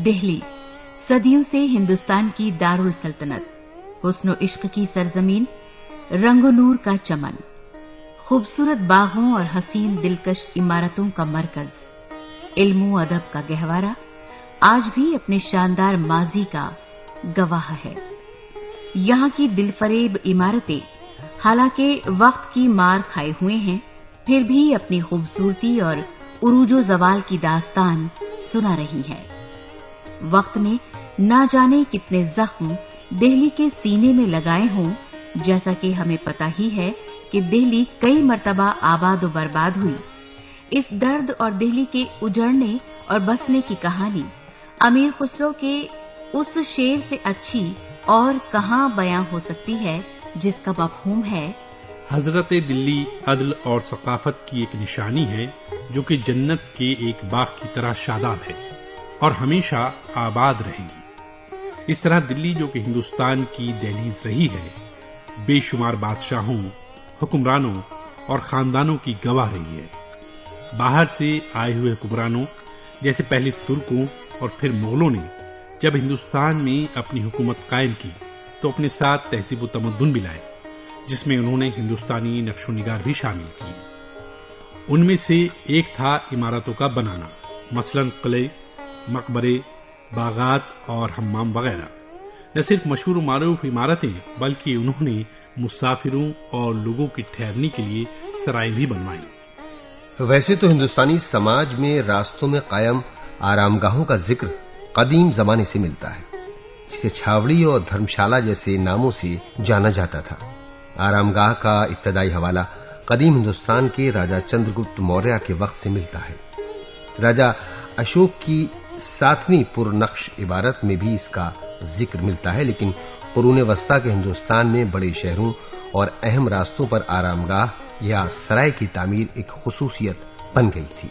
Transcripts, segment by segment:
دہلی صدیوں سے ہندوستان کی دارالسلطنت، حسن و عشق کی سرزمین، رنگ و نور کا چمن، خوبصورت باغوں اور حسین دلکش عمارتوں کا مرکز، علم و ادب کا گہوارہ، آج بھی اپنے شاندار ماضی کا گواہ ہے۔ یہاں کی دلفریب عمارتیں حالانکہ وقت کی مار کھائے ہوئے ہیں، پھر بھی اپنی خوبصورتی اور عروج و زوال کی داستان سنا رہی ہیں۔ وقت نے نہ جانے کتنے زخم دہلی کے سینے میں لگائے ہوں، جیسا کہ ہمیں پتہ ہی ہے کہ دہلی کئی مرتبہ آباد و برباد ہوئی۔ اس درد اور دہلی کے اجڑنے اور بسنے کی کہانی امیر خسرو کے اس شعر سے اچھی اور کہاں بیاں ہو سکتی ہے، جس کا مفہوم ہے: حضرت دلی عدل اور ثقافت کی ایک نشانی ہے، جو کہ جنت کے ایک باغ کی طرح شاداب ہے اور ہمیشہ آباد رہے گی۔ اس طرح دلی، جو کہ ہندوستان کی دہلیز رہی ہے، بے شمار بادشاہوں، حکمرانوں اور خاندانوں کی گواہ رہی ہے۔ باہر سے آئے ہوئے حکمرانوں جیسے پہلے ترکوں اور پھر مغلوں نے جب ہندوستان میں اپنی حکومت قائم کی تو اپنے ساتھ تہذیب و تمدن بھی لائے، جس میں انہوں نے ہندوستانی نقش و نگار بھی شامل کی۔ ان میں سے ایک تھا عمارتوں کا بنانا، مثلا قلعے، مقبرے، باغات اور حمام وغیرہ۔ نہ صرف مشہور و معروف عمارتیں بلکہ انہوں نے مسافروں اور لوگوں کے ٹھہرنے کے لیے سرائیں بھی بنوائیں۔ ویسے تو ہندوستانی سماج میں راستوں میں قائم آرام گاہوں کا ذکر قدیم زمانے سے ملتا ہے، جسے چھاوڑی اور دھرمشالہ جیسے ناموں سے جانا جاتا تھا۔ آرام گاہ کا ابتدائی حوالہ قدیم ہندوستان کے راجا چندر گپت موریہ کے وقت سے ملتا ہے۔ راجا اشوک کی 7ویں پرنقش عبارت میں بھی اس کا ذکر ملتا ہے، لیکن قرون وسطیٰ کے ہندوستان میں بڑے شہروں اور اہم راستوں پر آرام گاہ یا سرائے کی تعمیر ایک خصوصیت بن گئی تھی۔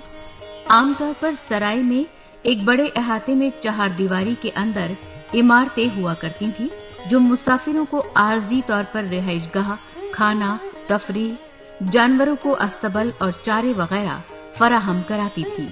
عام طور پر سرائے میں ایک بڑے احاطے میں 4 دیواری کے اندر عمارتیں ہوا کرتی تھیں، جو مسافروں کو عارضی طور پر رہائش گاہ، کھانا، تفریح، جانوروں کو استبل اور چارے وغیرہ فراہم کراتی تھی۔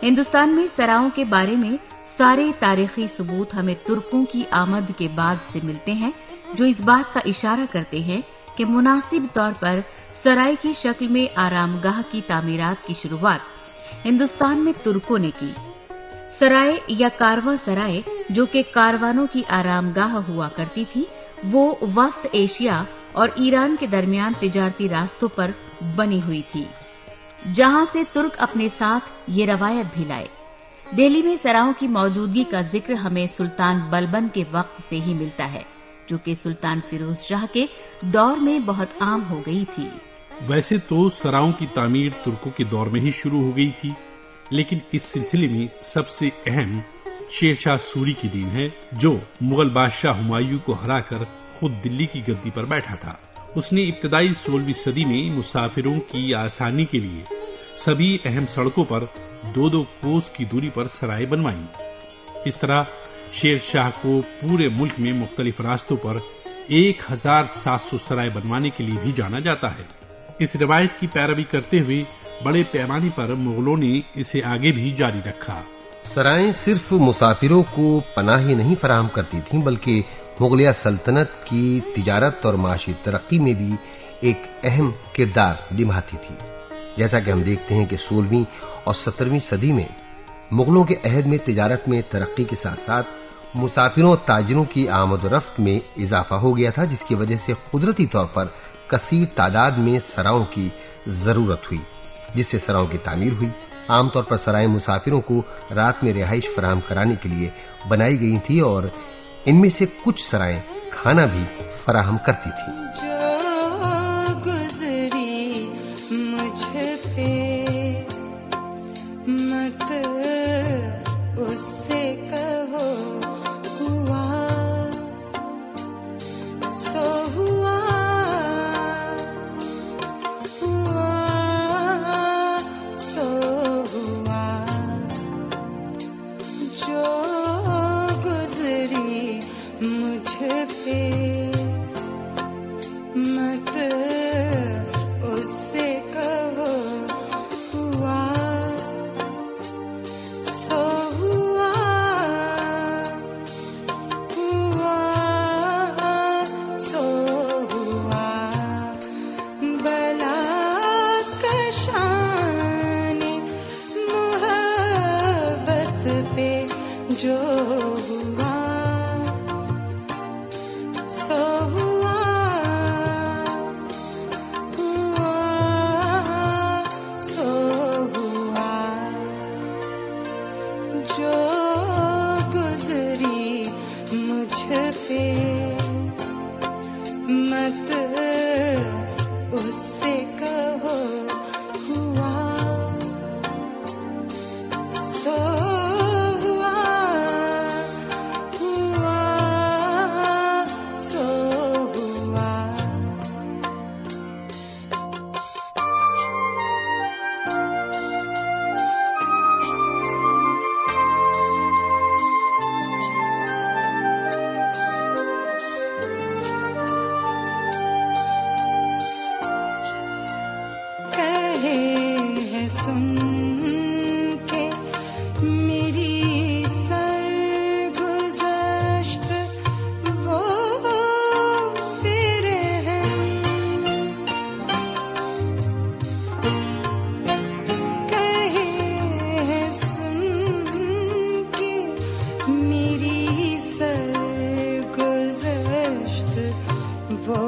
ہندوستان میں سرایوں کے بارے میں سارے تاریخی ثبوت ہمیں ترکوں کی آمد کے بعد سے ملتے ہیں، جو اس بات کا اشارہ کرتے ہیں کہ مناسب طور پر سرائے کی شکل میں آرام گاہ کی تعمیرات کی شروعات ہندوستان میں ترکوں نے کی۔ سرائے یا کارواں سرائے، جو کہ کاروانوں کی آرام گاہ ہوا کرتی تھی، وہ وسط ایشیا اور ایران کے درمیان تجارتی راستوں پر بنی ہوئی تھی، جہاں سے ترک اپنے ساتھ یہ روایت بھی لائے۔ دہلی میں سرایوں کی موجودگی کا ذکر ہمیں سلطان بلبن کے وقت سے ہی ملتا ہے، جو کہ سلطان فیروز شاہ کے دور میں بہت عام ہو گئی تھی۔ ویسے تو سرایوں کی تعمیر ترکوں کے دور میں ہی شروع ہو گئی تھی، لیکن اس سلسلے میں سب سے اہم شیر شاہ سوری کی دین ہے، جو مغل بادشاہ ہمایوں کو ہرا کر خود دلی کی گدی پر بیٹھا تھا۔ اس نے ابتدائی 16ویں صدی میں مسافروں کی آسانی کے لیے سبھی اہم سڑکوں پر 2-2 کوس کی دوری پر سرائے بنوائیں۔ اس طرح شیر شاہ کو پورے ملک میں مختلف راستوں پر 1700 سرائے بنوانے کے لیے بھی جانا جاتا ہے۔ اس روایت کی پیروی کرتے ہوئے بڑے پیمانے پر مغلوں نے اسے آگے بھی جاری رکھا۔ سرائیں صرف مسافروں کو پناہ ہی نہیں فراہم کرتی تھیں، بلکہ مغلیہ سلطنت کی تجارت اور معاشی ترقی میں بھی ایک اہم کردار نبھاتی تھی۔ جیسا کہ ہم دیکھتے ہیں کہ 16ویں اور 17ویں صدی میں مغلوں کے عہد میں تجارت میں ترقی کے ساتھ ساتھ مسافروں اور تاجروں کی آمد و رفت میں اضافہ ہو گیا تھا، جس کی وجہ سے قدرتی طور پر کثیر تعداد میں سرایوں کی ضرورت ہوئی، جس سے سرایوں کی تعمیر ہوئی۔ عام طور پر سرائیں مسافروں کو رات میں رہائش فراہم کرانے کے لیے بنائی گئی تھی، اور ان میں سے کچھ سرائیں کھانا بھی فراہم کرتی تھیں۔ شان محبت پہ جو ہوا سو ہوا سو ہوا جو گزری مجھ پہ مت اس سے کہو ہوا سو ہوا سو ہوا. سن کے میری سرگزشت وہ پھر کہے سن کے میری سرگزشت وہ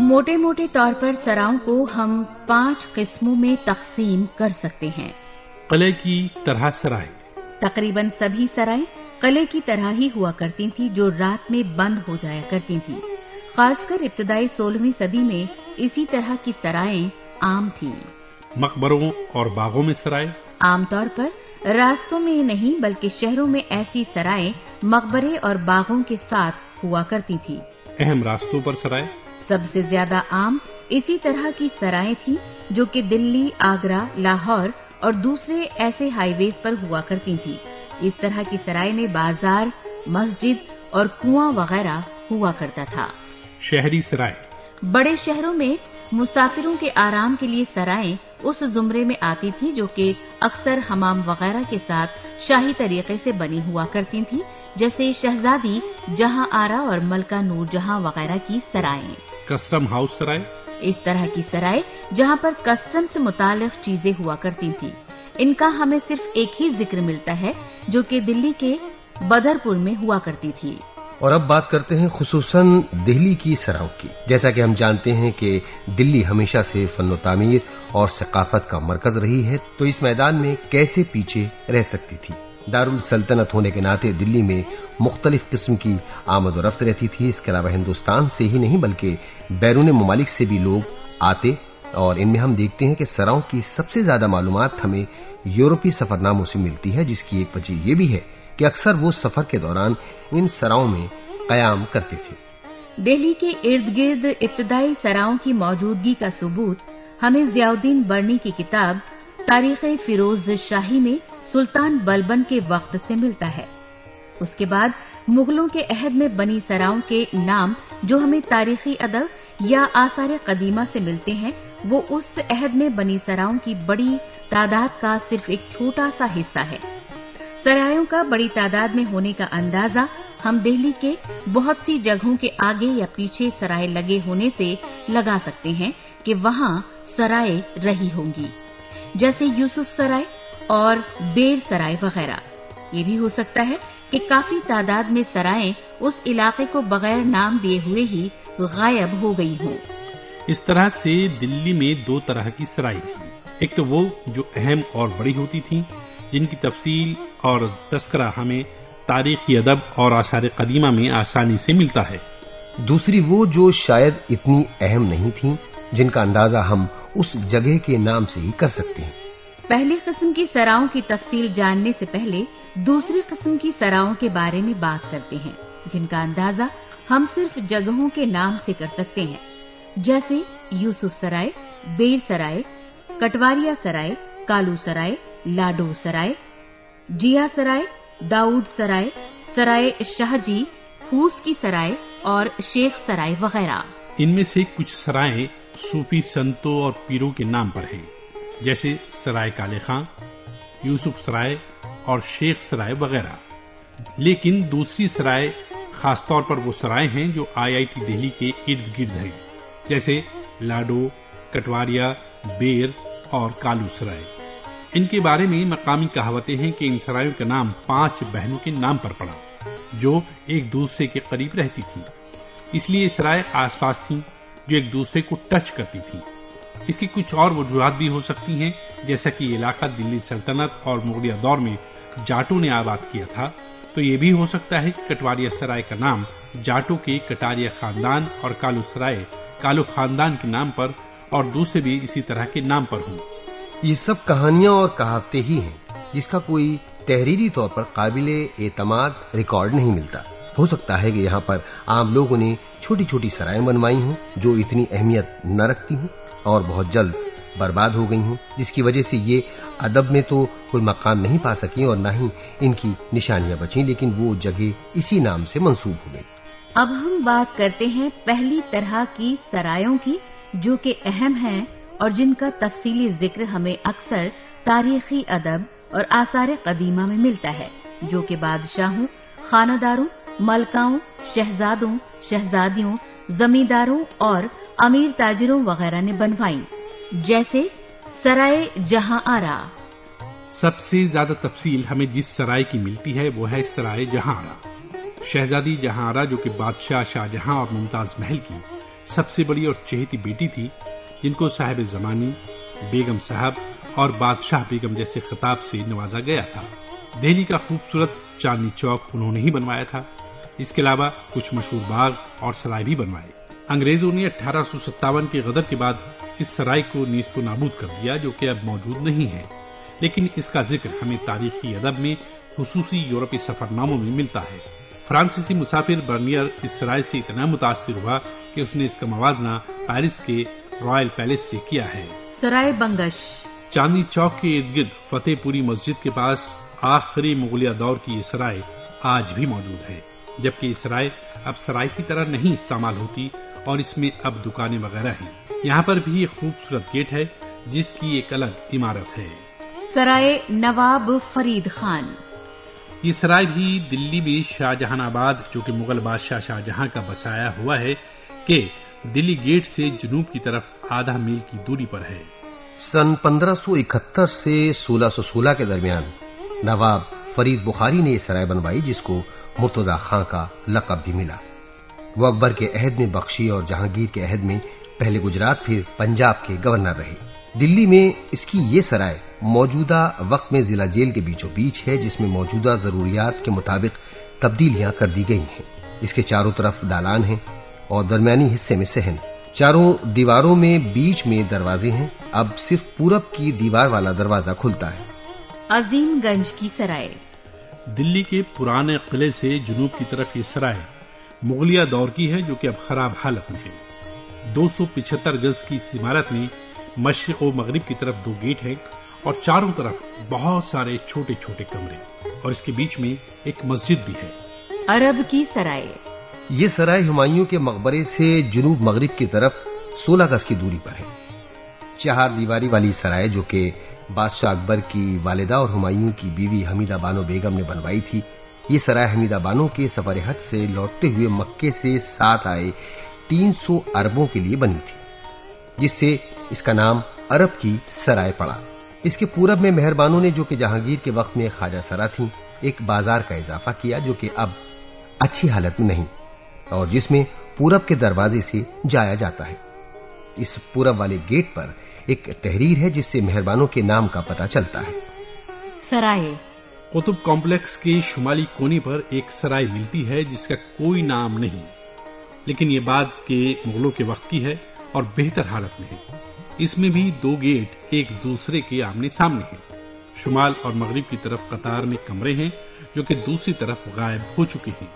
موٹے موٹے طور پر سراؤں کو ہم 5 قسموں میں تقسیم کر سکتے ہیں. قلعے کی طرح سرائے. تقریباً سبھی سرائیں قلعے کی طرح ہی ہوا کرتی تھیں جو رات میں بند ہو جایا کرتی تھیں. خاص کر ابتدائی 16ویں صدی میں اسی طرح کی سرائیں عام تھیں. مقبروں اور باغوں میں سرائے. عام طور پر راستوں میں نہیں بلکہ شہروں میں ایسی سرائیں مقبرے اور باغوں کے ساتھ ہوا کرتی تھیں. اہم راستوں پر سرائے. سب سے زیادہ عام اسی طرح کی سرائیں تھیں جو کہ دلی، آگرہ، لاہور اور دوسرے ایسے ہائی ویز پر ہوا کرتی تھیں. اس طرح کی سرائے میں بازار، مسجد اور کنواں وغیرہ ہوا کرتا تھا. شہری سرائے. بڑے شہروں میں مسافروں کے آرام کے لیے سرائیں اس زمرے میں آتی تھی جو کہ اکثر حمام وغیرہ کے ساتھ شاہی طریقے سے بنی ہوا کرتی تھی، جیسے شہزادی جہاں آرا اور ملکہ نور جہاں وغیرہ کی سرائیں. کسٹم ہاؤس سرائے. اس طرح کی سرائے جہاں پر کسٹم سے متعلق چیزیں ہوا کرتی تھیں. ان کا ہمیں صرف ایک ہی ذکر ملتا ہے جو کہ دلی کے بدرپور میں ہوا کرتی تھی. اور اب بات کرتے ہیں خصوصاً دہلی کی سراؤں کی. جیسا کہ ہم جانتے ہیں کہ دلی ہمیشہ سے فن و تعمیر اور ثقافت کا مرکز رہی ہے، تو اس میدان میں کیسے پیچھے رہ سکتی تھی. دارالسلطنت ہونے کے ناطے دلی میں مختلف قسم کی آمد و رفت رہتی تھی. اس کے علاوہ ہندوستان سے ہی نہیں بلکہ بیرون ممالک سے بھی لوگ آتے، اور ان میں ہم دیکھتے ہیں کہ سراؤں کی سب سے زیادہ معلومات ہمیں یورپی سفرناموں سے ملتی ہے، جس کی ایک وجہ یہ بھی ہے کہ اکثر وہ سفر کے دوران ان سراؤں میں قیام کرتے تھے. دہلی کے ارد گرد ابتدائی سراؤں کی موجودگی کا ثبوت ہمیں ضیاء الدین برنی کی کتاب تاریخ فیروز شاہی میں سلطان بلبن کے وقت سے ملتا ہے. اس کے بعد مغلوں کے عہد میں بنی سراؤں کے نام جو ہمیں تاریخی ادب یا آثار قدیمہ سے ملتے ہیں وہ اس عہد میں بنی سراؤں کی بڑی تعداد کا صرف ایک چھوٹا سا حصہ ہے. سرایوں کا بڑی تعداد میں ہونے کا اندازہ ہم دہلی کے بہت سی جگہوں کے آگے یا پیچھے سرائے لگے ہونے سے لگا سکتے ہیں کہ وہاں سرائے رہی ہوں گی، جیسے یوسف سرائے اور بیر سرائے وغیرہ. یہ بھی ہو سکتا ہے کہ کافی تعداد میں سرائیں اس علاقے کو بغیر نام دیے ہوئے ہی غائب ہو گئی ہوں. اس طرح سے دلی میں 2 طرح کی سرائیں تھیں. ایک تو وہ جو اہم اور بڑی ہوتی تھیں، جن کی تفصیل اور تذکرہ ہمیں تاریخی ادب اور آثار قدیمہ میں آسانی سے ملتا ہے. دوسری وہ جو شاید اتنی اہم نہیں تھیں، جن کا اندازہ ہم اس جگہ کے نام سے ہی کر سکتے ہیں. پہلی قسم کی سراؤں کی تفصیل جاننے سے پہلے دوسری قسم کی سراؤں کے بارے میں بات کرتے ہیں، جن کا اندازہ ہم صرف جگہوں کے نام سے کر سکتے ہیں، جیسے یوسف سرائے، بیر سرائے، کٹواریا سرائے، کالو سرائے، لاڈو سرائے، جیا سرائے، داؤد سرائے، سرائے شاہ جی، خوس کی سرائے، اور شیخ سرائے وغیرہ۔ ان میں سے کچھ سرائیں صوفی سنتوں اور پیروں کے نام پر ہیں، جیسے سرائے کالے خاں، یوسف سرائے اور شیخ سرائے وغیرہ۔ لیکن دوسری سرائے خاص طور پر وہ سرائے ہیں جو IIT دہلی کے ارد گرد ہیں، جیسے لاڈو، کٹواریا، بیر اور کالو سرائے۔ ان کے بارے میں مقامی کہاوتیں ہیں کہ ان سرائیوں کا نام 5 بہنوں کے نام پر پڑا جو ایک دوسرے کے قریب رہتی تھیں، اس لیے یہ سرائے آس پاس تھیں جو ایک دوسرے کو ٹچ کرتی تھیں۔ اس کی کچھ اور وجوہات بھی ہو سکتی ہیں، جیسا کہ یہ علاقہ دلی سلطنت اور مغلیہ دور میں جاٹوں نے آباد کیا تھا، تو یہ بھی ہو سکتا ہے کہ کٹواریا سرائے کا نام جاٹوں کے کٹاریا خاندان اور کالو سرائے کالو خاندان کے نام پر اور دوسرے بھی اسی طرح کے نام پر ہوں۔ یہ سب کہانیاں اور کہاوتیں ہی ہیں جس کا کوئی تحریری طور پر قابل اعتماد ریکارڈ نہیں ملتا۔ ہو سکتا ہے کہ یہاں پر عام لوگوں نے چھوٹی چھوٹی سرائیں بنوائی ہوں جو اتنی اہمیت نہ رکھتی ہوں اور بہت جلد برباد ہو گئی ہوں، جس کی وجہ سے یہ ادب میں تو کوئی مقام نہیں پا سکی اور نہ ہی ان کی نشانیاں بچیں، لیکن وہ جگہ اسی نام سے منسوب ہو گئی۔ اب ہم بات کرتے ہیں پہلی طرح کی سرائیوں کی جو کہ اہم ہیں اور جن کا تفصیلی ذکر ہمیں اکثر تاریخی ادب اور آثار قدیمہ میں ملتا ہے، جو کہ بادشاہوں، خانہ-داروں، ملکاؤں، شہزادوں، شہزادیوں، زمینداروں اور امیر تاجروں وغیرہ نے بنوائی، جیسے سرائے جہاں آرا۔ سب سے زیادہ تفصیل ہمیں جس سرائے کی ملتی ہے وہ ہے سرائے جہاں آرا۔ شہزادی جہاں آرا جو کہ بادشاہ شاہجہاں اور ممتاز محل کی سب سے بڑی اور چہیتی بیٹی تھی، جن کو صاحب زمانی، بیگم صاحب اور بادشاہ بیگم جیسے خطاب سے نوازا گیا تھا۔ دہلی کا خوبصورت چاندنی چوک انہوں نے ہی بنوایا تھا۔ اس کے علاوہ کچھ مشہور باغ اور سرائے بھی بنوائے۔ انگریزوں نے 1857 کے غدر کے بعد اس سرائے کو نیست و نابود کر دیا، جو کہ اب موجود نہیں ہے، لیکن اس کا ذکر ہمیں تاریخی ادب میں خصوصی یورپی سفر ناموں میں ملتا ہے۔ فرانسیسی مسافر برنیئر اس سرائے سے اتنا متاثر ہوا کہ اس نے اس کا موازنہ پیرس کے رائل پیلس سے کیا ہے۔ سرائے بنگش چاندنی چوک کے ارد گرد فتح پوری مسجد کے پاس آخری مغلیہ دور کی یہ سرائے آج بھی موجود ہے، جبکہ یہ سرائے اب سرائے کی طرح نہیں استعمال ہوتی اور اس میں اب دکانیں وغیرہ ہیں۔ یہاں پر بھی ایک خوبصورت گیٹ ہے جس کی ایک الگ عمارت ہے۔ سرائے نواب فرید خان یہ سرائے بھی دلی میں شاہ جہان آباد، جو کہ مغل بادشاہ شاہجہاں کا بسایا ہوا ہے، کہ دلی گیٹ سے جنوب کی طرف آدھا میل کی دوری پر ہے۔ سن 1571 سے 1616 کے درمیان نواب فرید بخاری نے یہ سرائے بنوائی، جس کو مرتضی خان کا لقب بھی ملا۔ وہ اکبر کے عہد میں بخشی اور جہانگیر کے عہد میں پہلے گجرات پھر پنجاب کے گورنر رہے۔ دلی میں اس کی یہ سرائے موجودہ وقت میں ضلع جیل کے بیچوں بیچ ہے، جس میں موجودہ ضروریات کے مطابق تبدیلیاں کر دی گئی ہیں۔ اس کے چاروں طرف دالان ہیں اور درمیانی حصے میں صحن۔ چاروں دیواروں میں بیچ میں دروازے ہیں۔ اب صرف پورب کی دیوار والا دروازہ کھلتا ہے۔ عظیم گنج کی سرائے دلی کے پرانے قلعے سے جنوب کی طرف یہ سرائے مغلیہ دور کی ہے، جو کہ اب خراب حالت میں ہے۔ 275 گز کی اس عمارت میں مشرق و مغرب کی طرف 2 گیٹ ہیں اور چاروں طرف بہت سارے چھوٹے چھوٹے کمرے، اور اس کے بیچ میں ایک مسجد بھی ہے۔ عرب کی سرائے یہ سرائے ہمایوں کے مقبرے سے جنوب مغرب کی طرف 16 گز کی دوری پر ہے۔ 4 دیواری والی سرائے جو کہ بادشاہ اکبر کی والدہ اور ہمایوں کی بیوی حمیدہ بانو بیگم نے بنوائی تھی۔ یہ سرائے حمیدہ بانو کے سفر حج سے لوٹتے ہوئے مکے سے ساتھ آئے 300 عربوں کے لیے بنی تھی، جس سے اس کا نام عرب کی سرائے پڑا۔ اس کے پورب میں مہربانوں نے، جو کہ جہانگیر کے وقت میں خواجہ سرا تھیں، ایک بازار کا اضافہ کیا جو کہ اب اچھی حالت میں نہیں اور جس میں پورب کے دروازے سے جایا جاتا ہے۔ اس پورب والے گیٹ پر ایک تحریر ہے جس سے مہربانوں کے نام کا پتہ چلتا ہے۔ سرائے قطب کمپلیکس کے شمالی کونے پر ایک سرائے ملتی ہے جس کا کوئی نام نہیں، لیکن یہ بعد کے مغلوں کے وقت کی ہے اور بہتر حالت میں ہے۔ اس میں بھی 2 گیٹ ایک دوسرے کے آمنے سامنے ہیں۔ شمال اور مغرب کی طرف قطار میں کمرے ہیں جو کہ دوسری طرف غائب ہو چکے ہیں۔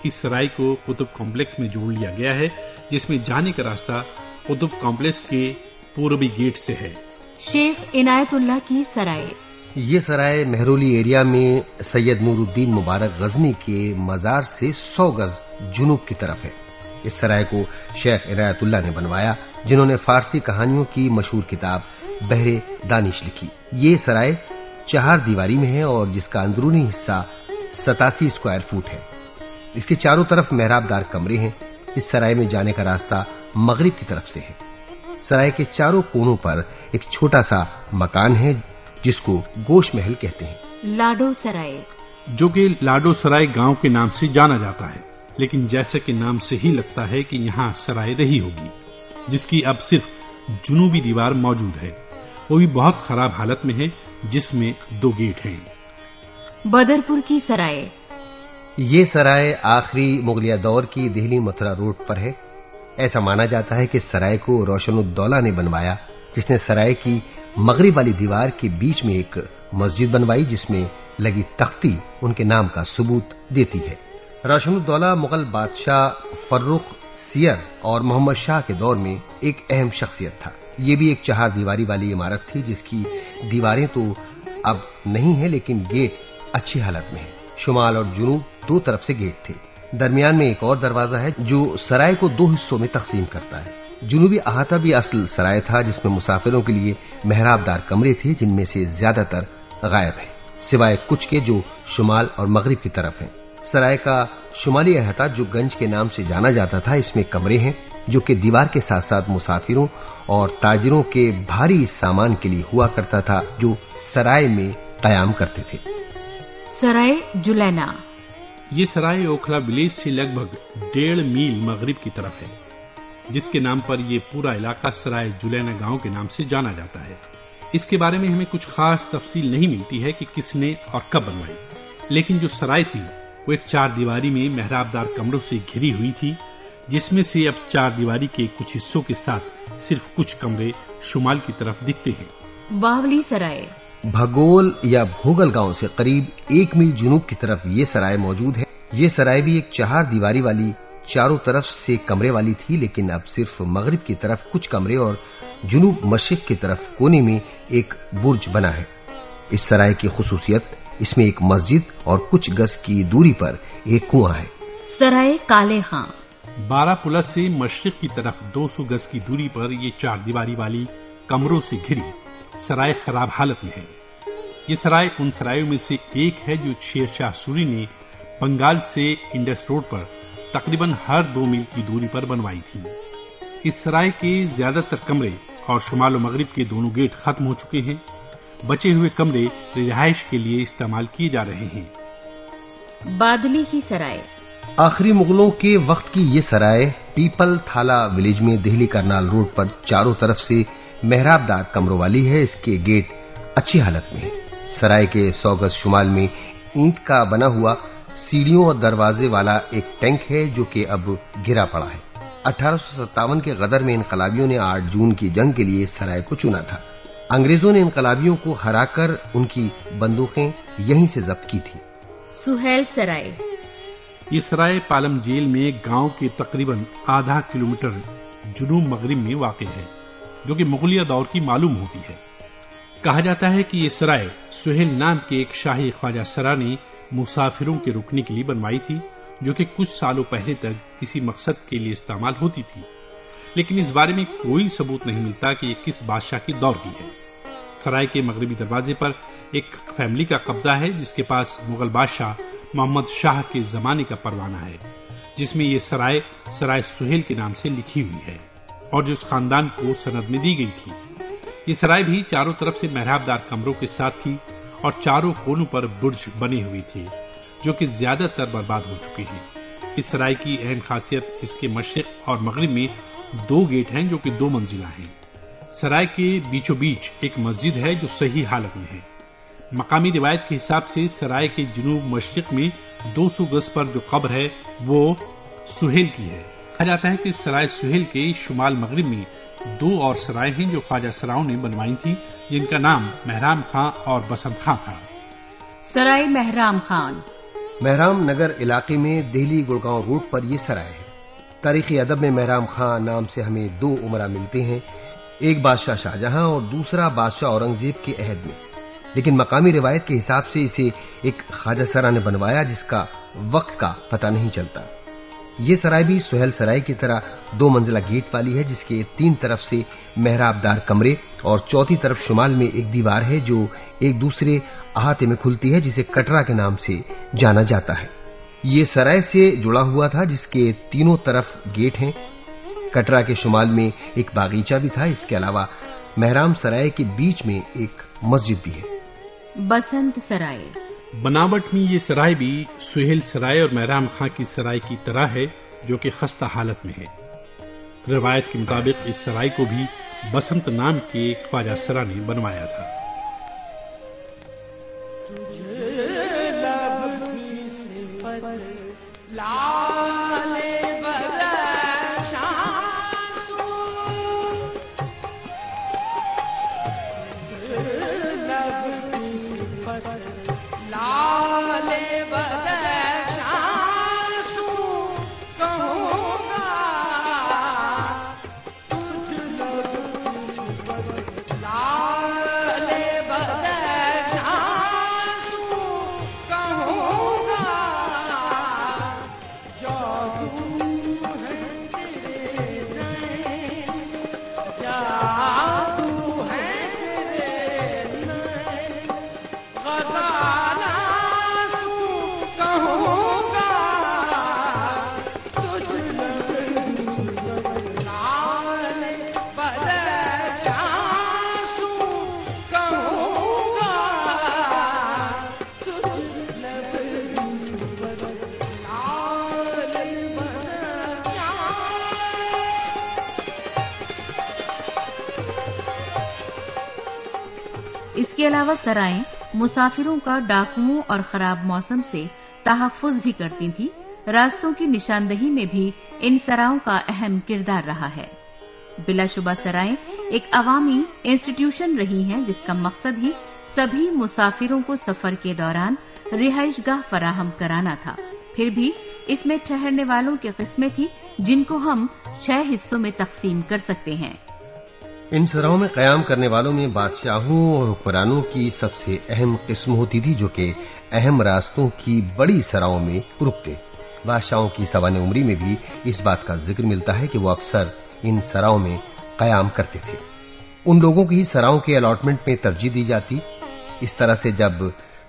اس سرائے کو قطب کمپلیکس میں جوڑ لیا گیا ہے، جس میں جانے کا راستہ قطب کمپلیکس کے پوربی گیٹ سے ہے۔ شیخ عنایت اللہ کی سرائے یہ سرائے مہرولی ایریا میں سید نور الدین مبارک غزنی کے مزار سے 100 گز جنوب کی طرف ہے۔ اس سرائے کو شیخ عنایت اللہ نے بنوایا، جنہوں نے فارسی کہانیوں کی مشہور کتاب بحر دانش لکھی۔ یہ سرائے 4 دیواری میں ہے اور جس کا اندرونی حصہ 87 اسکوائر فٹ ہے۔ اس کے چاروں طرف محراب دار کمرے ہیں۔ اس سرائے میں جانے کا راستہ مغرب کی طرف سے ہے۔ سرائے کے چاروں کونوں پر ایک چھوٹا سا مکان ہے جس کو گوش محل کہتے ہیں۔ لاڈو سرائے، جو کہ لاڈو سرائے گاؤں کے نام سے جانا جاتا ہے، لیکن جیسا کہ نام سے ہی لگتا ہے کہ یہاں سرائے رہی ہوگی، جس کی اب صرف جنوبی دیوار موجود ہے، وہ بھی بہت خراب حالت میں ہے، جس میں 2 گیٹ ہیں۔ بدرپور کی سرائے، یہ سرائے آخری مغلیہ دور کی دہلی متھرا روڈ پر ہے۔ ایسا مانا جاتا ہے کہ سرائے کو روشن الدولہ نے بنوایا، جس نے سرائے کی مغرب والی دیوار کے بیچ میں ایک مسجد بنوائی جس میں لگی تختی ان کے نام کا ثبوت دیتی ہے۔ روشن الدولہ مغل بادشاہ فرخ سیر اور محمد شاہ کے دور میں ایک اہم شخصیت تھا۔ یہ بھی ایک 4 دیواری والی عمارت تھی جس کی دیواریں تو اب نہیں ہیں لیکن گیٹ اچھی حالت میں ہے۔ شمال اور جنوب 2 طرف سے گیٹ تھے۔ درمیان میں ایک اور دروازہ ہے جو سرائے کو 2 حصوں میں تقسیم کرتا ہے۔ جنوبی احاطہ بھی اصل سرائے تھا جس میں مسافروں کے لیے محراب دار کمرے تھے، جن میں سے زیادہ تر غائب ہیں، سوائے کچھ کے جو شمال اور مغرب کی طرف ہیں۔ سرائے کا شمالی احاطہ جو گنج کے نام سے جانا جاتا تھا، اس میں کمرے ہیں جو کہ دیوار کے ساتھ ساتھ مسافروں اور تاجروں کے بھاری سامان کے لیے ہوا کرتا تھا جو سرائے میں قیام کرتے تھے۔ سرائے جلینا، یہ سرائے اوکھلا ولیج سے لگ بھگ 1.5 میل مغرب کی طرف ہے، جس کے نام پر یہ پورا علاقہ سرائے جلینا گاؤں کے نام سے جانا جاتا ہے۔ اس کے بارے میں ہمیں کچھ خاص تفصیل نہیں ملتی ہے کہ کس نے اور کب بنوائی، لیکن جو سرائے تھی وہ ایک 4 دیواری میں محراب دار کمروں سے گھری ہوئی تھی، جس میں سے اب 4 دیواری کے کچھ حصوں کے ساتھ صرف کچھ کمرے شمال کی طرف دکھتے ہیں۔ باولی سرائے، بھگول یا بھوگل گاؤں سے قریب 1 میل جنوب کی طرف یہ سرائے موجود ہے۔ یہ سرائے بھی ایک 4 دیواری والی چاروں طرف سے کمرے والی تھی، لیکن اب صرف مغرب کی طرف کچھ کمرے اور جنوب مشرق کی طرف کونے میں ایک برج بنا ہے۔ اس سرائے کی خصوصیت اس میں ایک مسجد اور کچھ گز کی دوری پر ایک کنواں ہے۔ سرائے کالے خاں، بارہ پلہ سے مشرق کی طرف 200 گز کی دوری پر یہ 4 دیواری والی کمروں سے گھری سرائے خراب حالت میں ہے۔ یہ سرائے ان سرائیوں میں سے ایک ہے جو شیر شاہ سوری نے بنگال سے انڈس روڈ پر تقریباً ہر 2 میل کی دوری پر بنوائی تھی۔ اس سرائے کے زیادہ تر کمرے اور شمال و مغرب کے دونوں گیٹ ختم ہو چکے ہیں، بچے ہوئے کمرے رہائش کے لیے استعمال کیے جا رہے ہیں۔ بادلی کی سرائے، آخری مغلوں کے وقت کی یہ سرائے پیپل تھالا ولیج میں دہلی کرنال روڈ پر چاروں طرف سے محراب دار کمروں والی ہے۔ اس کے گیٹ اچھی حالت میں ہے۔ سرائے کے 100 گز شمال میں اینٹ کا بنا ہوا سیڑھیوں اور دروازے والا ایک ٹینک ہے جو کہ اب گرا پڑا ہے۔ 1857 کے غدر میں انقلابیوں نے 8 جون کی جنگ کے لیے اس سرائے کو چنا تھا۔ انگریزوں نے انقلابیوں کو ہرا کر ان کی بندوقیں یہیں سے ضبط کی تھی۔ سہیل سرائے، یہ سرائے پالم جیل میں گاؤں کے تقریباً آدھا کلومیٹر جنوب مغرب میں واقع ہے، جو کہ مغلیہ دور کی معلوم ہوتی ہے۔ کہا جاتا ہے کہ یہ سرائے سہیل نام کے ایک شاہی خواجہ سرا نے مسافروں کے رکنے کے لیے بنوائی تھی، جو کہ کچھ سالوں پہلے تک کسی مقصد کے لیے استعمال ہوتی تھی، لیکن اس بارے میں کوئی ثبوت نہیں ملتا کہ یہ کس بادشاہ کے دور کی ہے۔ سرائے کے مغربی دروازے پر ایک فیملی کا قبضہ ہے جس کے پاس مغل بادشاہ محمد شاہ کے زمانے کا پروانہ ہے، جس میں یہ سرائے سرائے سہیل کے نام سے لکھی ہوئی ہے اور جو اس خاندان کو سند میں دی گئی تھی۔ یہ سرائے بھی چاروں طرف سے محراب دار کمروں کے ساتھ تھی اور چاروں کونوں پر برج بنے ہوئے تھے جو کہ زیادہ تر برباد ہو چکے ہیں۔ اس سرائے کی اہم خاصیت اس کے مشرق اور مغرب میں 2 گیٹ ہیں جو کہ 2 منزلہ ہیں۔ سرائے کے بیچوں بیچ ایک مسجد ہے جو صحیح حالت میں ہے۔ مقامی روایت کے حساب سے سرائے کے جنوب مشرق میں 200 گز پر جو قبر ہے وہ سہیل کی ہے۔ کہا جاتا ہے کہ سرائے سہیل کے شمال مغرب میں 2 اور سرائے ہیں جو خواجہ سراؤں نے بنوائی تھی، جن کا نام مہرام خاں اور بسنت خاں تھا۔ سرائے مہرام خان، مہرام نگر علاقے میں دہلی گڑگاؤں روڈ پر یہ سرائے ہے۔ تاریخی ادب میں مہرام خاں نام سے ہمیں 2 عمرہ ملتے ہیں، ایک بادشاہ شاہجہاں اور دوسرا بادشاہ اورنگزیب کے عہد میں۔ لیکن مقامی روایت کے حساب سے اسے ایک خواجہ سرا نے بنوایا جس کا وقت کا پتہ نہیں چلتا۔ یہ سرائے بھی سہیل سرائے کی طرح 2 منزلہ گیٹ والی ہے جس کے 3 طرف سے محراب دار کمرے اور چوتھی طرف شمال میں ایک دیوار ہے جو ایک دوسرے احاطے میں کھلتی ہے جسے کٹرا کے نام سے جانا جاتا ہے۔ یہ سرائے سے جڑا ہوا تھا جس کے تینوں طرف گیٹ ہیں۔ کٹرا کے شمال میں ایک باغیچہ بھی تھا۔ اس کے علاوہ مہرام سرائے کے بیچ میں ایک مسجد بھی ہے۔ بسنت سرائے بناوٹ میں یہ سرائے بھی سہیل سرائے اور مہرام خاں کی سرائے کی طرح ہے جو کہ خستہ حالت میں ہے۔ روایت کے مطابق اس سرائے کو بھی بسنت نام کے ایک خواجہ سرا نے بنوایا تھا۔ اس کے علاوہ سرائیں مسافروں کا ڈاکوؤں اور خراب موسم سے تحفظ بھی کرتی تھیں۔ راستوں کی نشاندہی میں بھی ان سرائوں کا اہم کردار رہا ہے۔ بلا شبہ سرائیں ایک عوامی انسٹیٹیوشن رہی ہیں جس کا مقصد ہی سبھی مسافروں کو سفر کے دوران رہائش گاہ فراہم کرانا تھا۔ پھر بھی اس میں ٹھہرنے والوں کی قسمیں تھیں جن کو ہم 6 حصوں میں تقسیم کر سکتے ہیں۔ ان سراؤں میں قیام کرنے والوں میں بادشاہوں اور حکمرانوں کی سب سے اہم قسم ہوتی تھی جو کہ اہم راستوں کی بڑی سراؤں میں رکتے۔ بادشاہوں کی سوانح عمری میں بھی اس بات کا ذکر ملتا ہے کہ وہ اکثر ان سراؤں میں قیام کرتے تھے۔ ان لوگوں کی سراؤں کے الاٹمنٹ میں ترجیح دی جاتی۔ اس طرح سے جب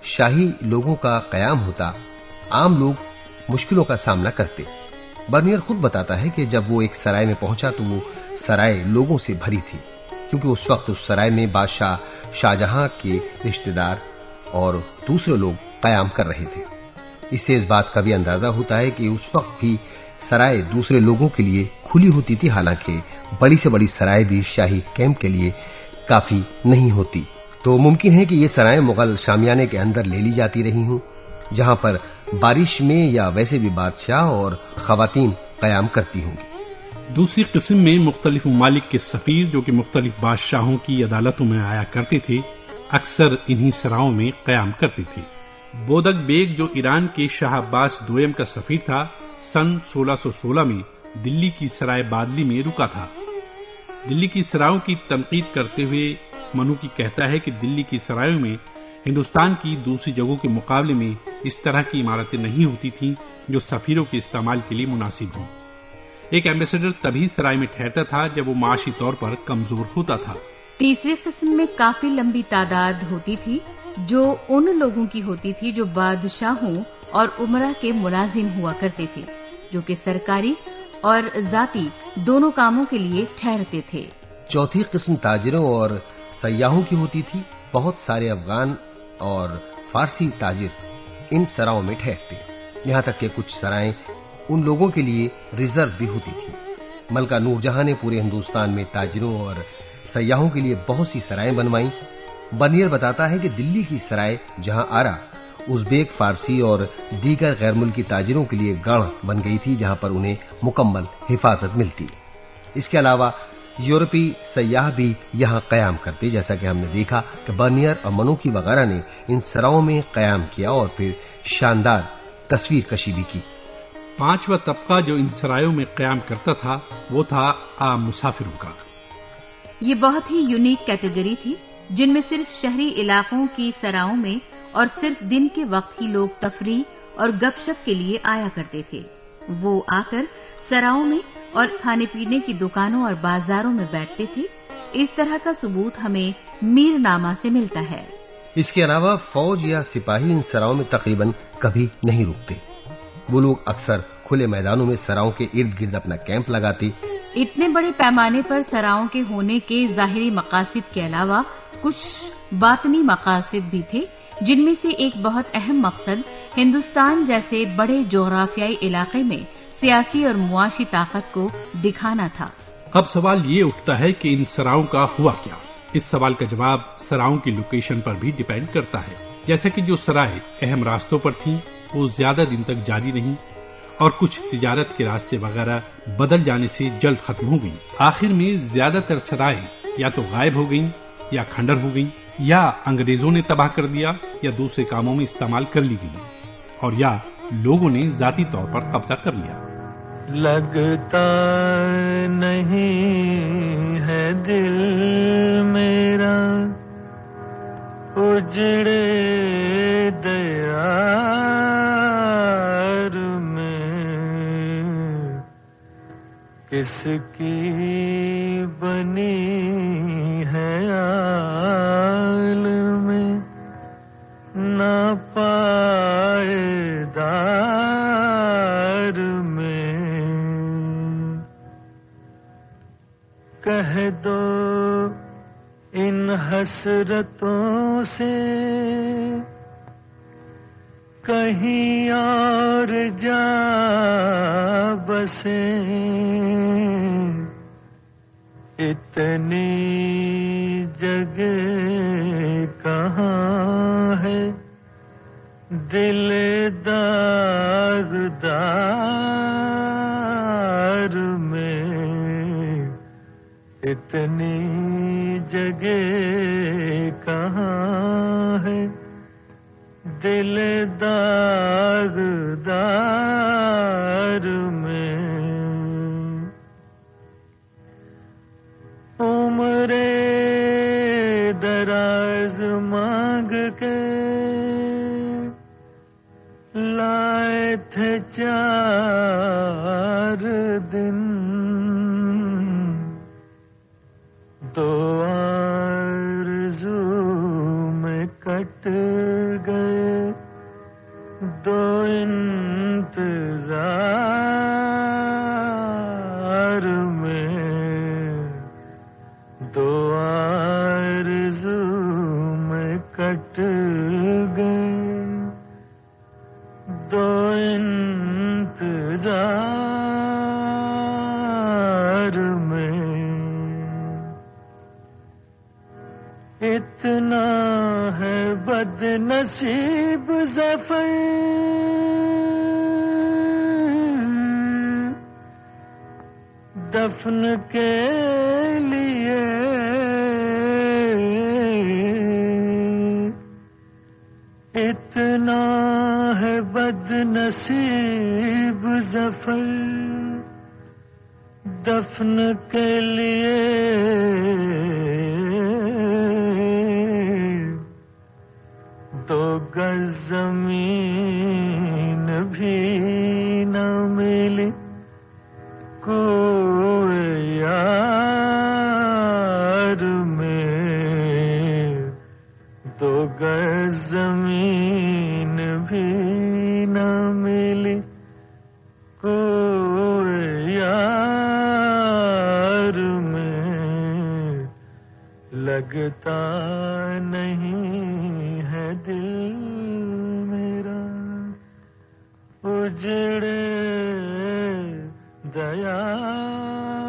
شاہی لوگوں کا قیام ہوتا عام لوگ مشکلوں کا سامنا کرتے۔ برنیئر خود بتاتا ہے کہ جب وہ ایک سرائے میں پہنچا تو وہ سرائے لوگوں سے بھری تھی کیونکہ اس وقت اس سرائے میں بادشاہ شاہجہاں کے رشتہ دار اور دوسرے لوگ قیام کر رہے تھے۔ اس سے اس بات کا بھی اندازہ ہوتا ہے کہ اس وقت بھی سرائے دوسرے لوگوں کے لیے کھلی ہوتی تھی، حالانکہ بڑی سے بڑی سرائے بھی شاہی کیمپ کے لیے کافی نہیں ہوتی۔ تو ممکن ہے کہ یہ سرائے مغل شامیانے کے اندر لے لی جاتی رہی ہوں جہاں پر بارش میں یا ویسے بھی بادشاہ اور خواتین قیام کرتی ہوں گی۔ دوسری قسم میں مختلف ممالک کے سفیر جو کہ مختلف بادشاہوں کی عدالتوں میں آیا کرتے تھے اکثر انہی سراؤں میں قیام کرتے تھے۔ بودک بیگ جو ایران کے شاہ عباس دوئم کا سفیر تھا سن 1616 میں دلی کی سرائے بادلی میں رکا تھا۔ دلی کی سرائوں کی تنقید کرتے ہوئے منوکی کہتا ہے کہ دلی کی سرائوں میں ہندوستان کی دوسری جگہوں کے مقابلے میں اس طرح کی عمارتیں نہیں ہوتی تھیں جو سفیروں کے استعمال کے لیے مناسب ہوں۔ ایک ایمبیسڈر تبھی سرائے میں ٹھہرتا تھا جب وہ معاشی طور پر کمزور ہوتا تھا۔ تیسری قسم میں کافی لمبی تعداد ہوتی تھی جو ان لوگوں کی ہوتی تھی جو بادشاہوں اور عمرہ کے ملازم ہوا کرتے تھے جو کہ سرکاری اور ذاتی دونوں کاموں کے لیے ٹھہرتے تھے۔ چوتھی قسم تاجروں اور سیاحوں کی ہوتی تھی۔ بہت سارے افغان اور فارسی تاجر ان سراؤں میں ٹھہرتے، یہاں تک کہ کچھ سرائیں ان لوگوں کے لیے ریزرو بھی ہوتی تھی۔ ملکہ نور جہاں نے پورے ہندوستان میں تاجروں اور سیاحوں کے لیے بہت سی سرائیں بنوائیں۔ برنیئر بتاتا ہے کہ دلی کی سرائے جہاں آرا ازبیک، فارسی اور دیگر غیر ملکی تاجروں کے لیے گڑھ بن گئی تھی جہاں پر انہیں مکمل حفاظت ملتی۔ اس کے علاوہ یورپی سیاح بھی یہاں قیام کرتے، جیسا کہ ہم نے دیکھا کہ برنیئر اور منوکی وغیرہ نے ان سراؤں میں قیام کیا اور پھر شاندار تصویر کشی بھی کی۔ پانچواں طبقہ جو ان سرائیوں میں قیام کرتا تھا وہ تھا عام مسافروں کا۔ یہ بہت ہی یونیک کیٹیگری تھی جن میں صرف شہری علاقوں کی سراؤں میں اور صرف دن کے وقت ہی لوگ تفریح اور گپ شپ کے لیے آیا کرتے تھے۔ وہ آ کر سراؤں میں اور کھانے پینے کی دکانوں اور بازاروں میں بیٹھتے تھے۔ اس طرح کا ثبوت ہمیں میر نامہ سے ملتا ہے۔ اس کے علاوہ فوج یا سپاہی ان سراؤں میں تقریباً کبھی نہیں رکتے۔ وہ لوگ اکثر کھلے میدانوں میں سراؤں کے ارد گرد اپنا کیمپ لگاتے۔ اتنے بڑے پیمانے پر سراؤں کے ہونے کے ظاہری مقاصد کے علاوہ کچھ باطنی مقاصد بھی تھے، جن میں سے ایک بہت اہم مقصد ہندوستان جیسے بڑے جغرافیائی علاقے میں سیاسی اور معاشی طاقت کو دکھانا تھا۔ اب سوال یہ اٹھتا ہے کہ ان سراؤں کا ہوا کیا؟ اس سوال کا جواب سراؤں کی لوکیشن پر بھی ڈیپینڈ کرتا ہے۔ جیسا کہ جو سرائے اہم راستوں پر تھیں وہ زیادہ دن تک جاری نہیں اور کچھ تجارت کے راستے وغیرہ بدل جانے سے جلد ختم ہو گئی۔ آخر میں زیادہ تر سرائے یا تو غائب ہو گئیں یا کھنڈر ہو گئیں، یا انگریزوں نے تباہ کر دیا، یا دوسرے کاموں میں استعمال کر لی گئی، اور یا لوگوں نے ذاتی طور پر قبضہ کر لیا۔ لگتا نہیں ہے دل میرا اجڑے دیار میں، کس کی بنی ہے عالم نہ پائیدار میں، کہہ دو ان حسرتوں سے کہیں اور جا بسے، اتنی جگہ کہاں ہے دل دار دار میں، اتنی جگہ کہاں ہے دل دار دار میں، عمر دراز مانگ کے لائے تھے 4 دن، 2 آرزو میں کٹ گئے 2 انتظار میں، 2 آرزو میں کٹ گئے 2 انتظار میں، اتنا ہے بد نصیب ظفر دفن کے لیے، اتنا ہے بد نصیب ظفر دفن کے لیے، 2 گز زمین بھی نہ ملی کوئی یار میں، 2 گز زمین بھی نہ ملی کوئی یار میں، لگتا نہیں ہے دل میرا اجڑے دیار